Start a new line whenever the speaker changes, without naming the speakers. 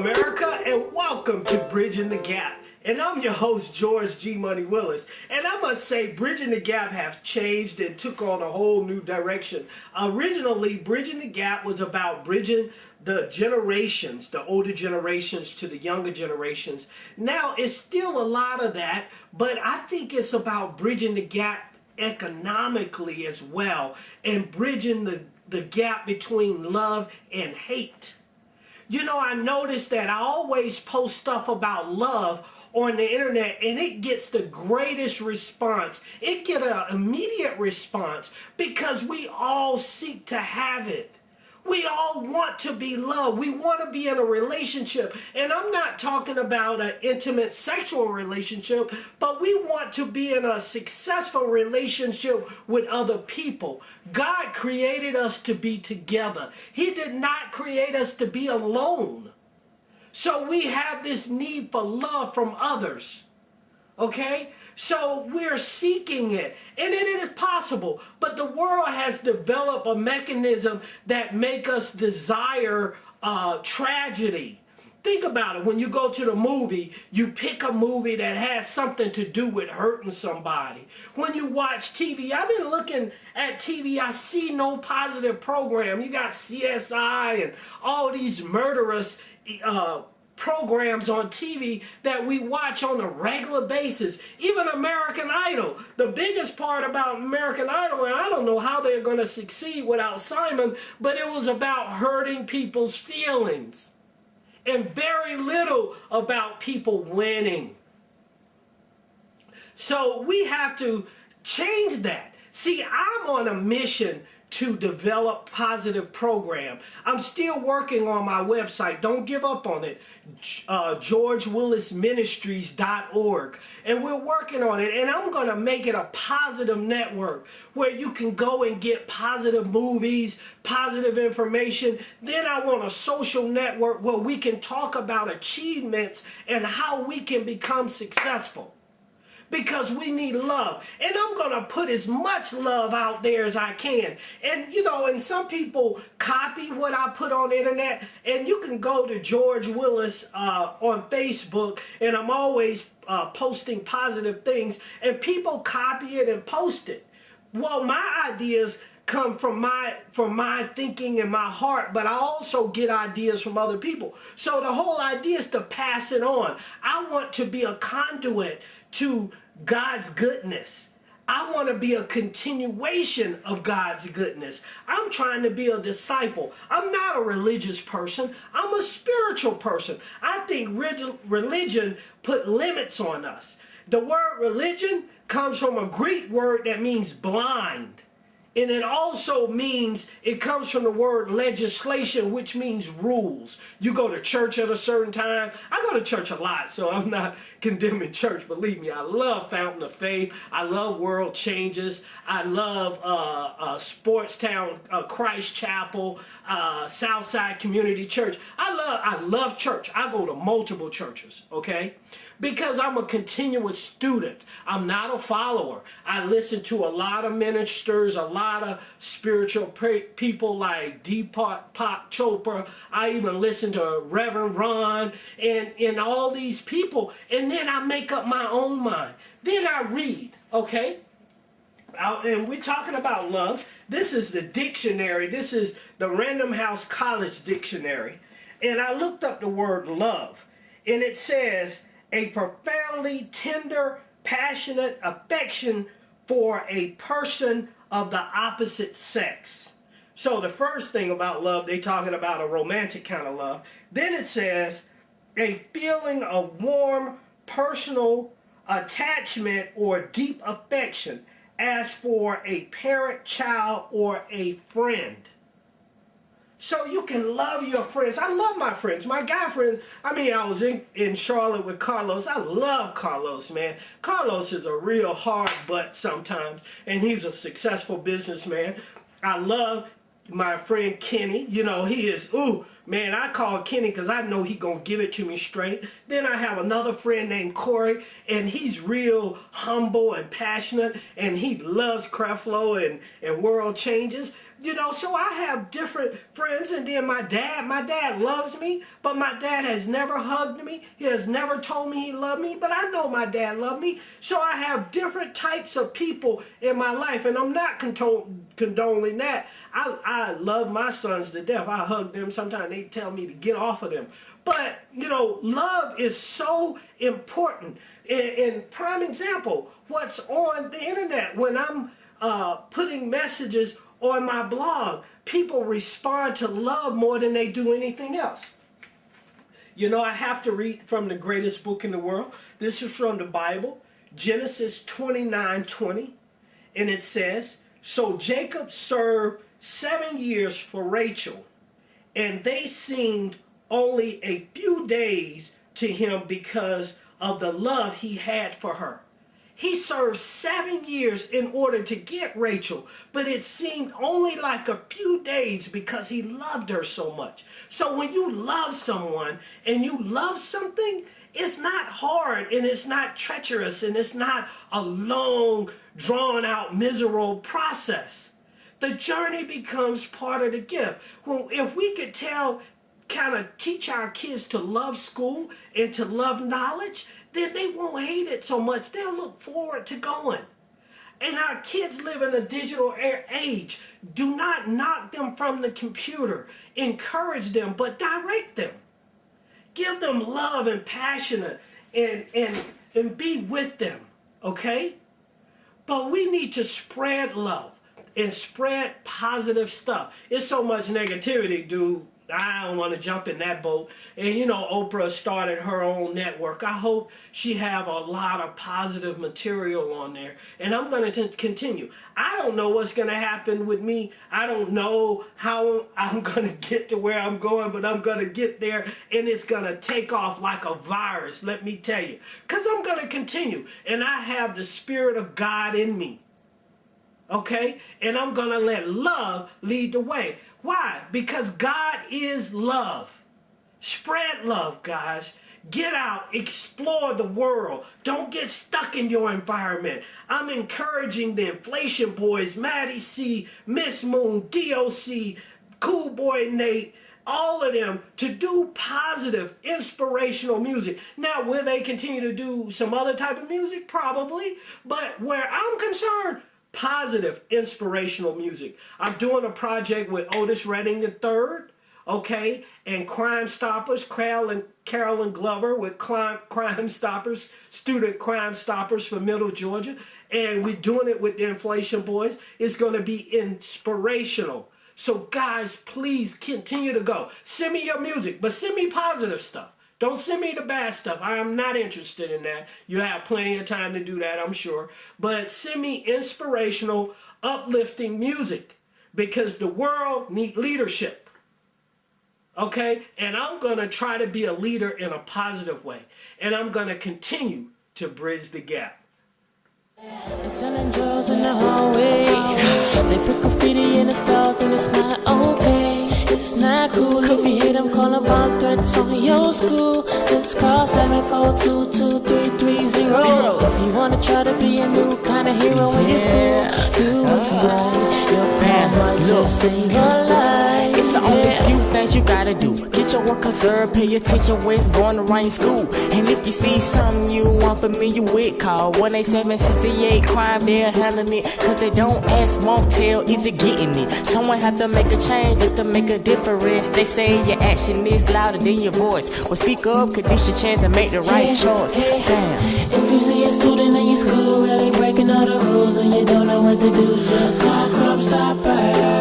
America, and welcome to Bridging the Gap. And I'm your host, George G. Money Willis. And I must say, Bridging the Gap have changed and took on a whole new direction. Originally, Bridging the Gap was about bridging the generations, the older generations to the younger generations. Now, it's still a lot of that, but I think it's about bridging the gap economically as well, and bridging the gap between love and hate. You know, I noticed that I always post stuff about love on the internet and it gets the greatest response. It gets an immediate response because we all seek to have it. We all want to be loved. We want to be in a relationship. And I'm not talking about an intimate sexual relationship, but we want to be in a successful relationship with other people. God created us to be together. He did not create us to be alone. So we have this need for love from others. Okay? So we're seeking it, and it is possible, but the world has developed a mechanism that make us desire tragedy. Think about it. When you go to the movie, you pick a movie that has something to do with hurting somebody. When you watch TV, I've been looking at TV, I see no positive program. You got CSI and all these murderous programs on TV that we watch on a regular basis. Even American Idol. The biggest part about American Idol, and I don't know how they're going to succeed without Simon, but it was about hurting people's feelings. And very little about people winning. So we have to change that. See, I'm on a mission to develop positive program. I'm still working on my website. Don't give up on it. GeorgeWillisMinistries.org. And we're working on it. And I'm going to make it a positive network where you can go and get positive movies, positive information. Then I want a social network where we can talk about achievements and how we can become successful. Because we need love. And I'm going to put as much love out there as I can. And, you know, and some people copy what I put on the internet. And you can go to George Willis on Facebook. And I'm always posting positive things. And people copy it and post it. Well, my ideas come from my thinking and my heart, but I also get ideas from other people. So the whole idea is to pass it on. I want to be a conduit to God's goodness. I want to be a continuation of God's goodness. I'm trying to be a disciple. I'm not a religious person. I'm a spiritual person. I think religion put limits on us. The word religion comes from a Greek word that means blind. And it also means, it comes from the word legislation, which means rules. You go to church at a certain time. I go to church a lot, so I'm not condemning church. Believe me, I love Fountain of Faith. I love World Changes. I love Sportstown, Christ Chapel, Southside Community Church. I love church. I go to multiple churches, okay? Because I'm a continuous student. I'm not a follower. I listen to a lot of ministers, a lot of spiritual people like Deepak Chopra. I even listen to Reverend Ron and all these people. And then I make up my own mind. Then I read, okay? And we're talking about love. This is the dictionary. This is the Random House College Dictionary. And I looked up the word love. And it says, a profoundly tender, passionate affection for a person of the opposite sex. So the first thing about love, they're talking about a romantic kind of love. Then it says, a feeling of warm, personal attachment or deep affection as for a parent, child, or a friend. So you can love your friends. I love my friends. My guy friends. I mean, I was in Charlotte with Carlos. I love Carlos, man. Carlos is a real hard butt sometimes, and he's a successful businessman. I love my friend Kenny. You know, he is, ooh, man, I call Kenny because I know he going to give it to me straight. Then I have another friend named Corey, and he's real humble and passionate, and he loves Creflo and World Changes. You know, so I have different friends, and then my dad loves me, but my dad has never hugged me. He has never told me he loved me, but I know my dad loved me. So I have different types of people in my life, and I'm not condoning that. I love my sons to death. I hug them. Sometimes they tell me to get off of them. But, you know, love is so important. In prime example, what's on the internet when I'm putting messages on my blog, people respond to love more than they do anything else. You know, I have to read from the greatest book in the world. This is from the Bible, Genesis 29:20, and it says, "So Jacob served 7 years for Rachel, and they seemed only a few days to him because of the love he had for her." He served 7 years in order to get Rachel, but it seemed only like a few days because he loved her so much. So when you love someone and you love something, it's not hard and it's not treacherous and it's not a long, drawn-out, miserable process. The journey becomes part of the gift. Well, if we could kind of teach our kids to love school and to love knowledge, then they won't hate it so much. They'll look forward to going. And our kids live in a digital age. Do not knock them from the computer. Encourage them, but direct them. Give them love and passion and be with them, okay? But we need to spread love and spread positive stuff. It's so much negativity, dude. I don't want to jump in that boat. And you know, Oprah started her own network. I hope she have a lot of positive material on there. And I'm going to continue. I don't know what's going to happen with me. I don't know how I'm going to get to where I'm going, but I'm going to get there and it's going to take off like a virus, let me tell you. Because I'm going to continue. And I have the Spirit of God in me. Okay? And I'm going to let love lead the way. Why? Because God is love. Spread love, guys. Get out. Explore the world. Don't get stuck in your environment. I'm encouraging the Inflation Boys, Maddie C, Miss Moon, DOC, Cool Boy Nate, all of them to do positive, inspirational music. Now, will they continue to do some other type of music? Probably. But where I'm concerned, positive, inspirational music. I'm doing a project with Otis Redding III, okay, and Crime Stoppers, Carolyn Glover with Crime Stoppers, Student Crime Stoppers for Middle Georgia, and we're doing it with the Inflation Boys. It's going to be inspirational. So guys, please continue to go. Send me your music, but send me positive stuff. Don't send me the bad stuff. I am not interested in that. You have plenty of time to do that, I'm sure. But send me inspirational, uplifting music because the world needs leadership. Okay? And I'm going to try to be a leader in a positive way. And I'm going to continue to bridge the gap.
They're selling drugs in the hallway. They put graffiti in the stars and it's not okay. It's not cool if you hear them calling bomb threats on your school. Just call 742-23330. If you wanna try to be a new kind of hero in your school, do what's right. Your call might just save your life.
It's the only few things you gotta do. Get your work conserved, pay attention when it's going around school. And if you see something you want familiar with, call 1-877-68 crime, they're handling it. Cause they don't ask, won't tell, is it getting it? Someone have to make a change just to make a difference. They say your action is louder than your voice. Well, speak up, cause this your chance to make the right choice. Damn.
If you see a student in your school really breaking all the rules and you don't know what to do, just call Crime Stoppers.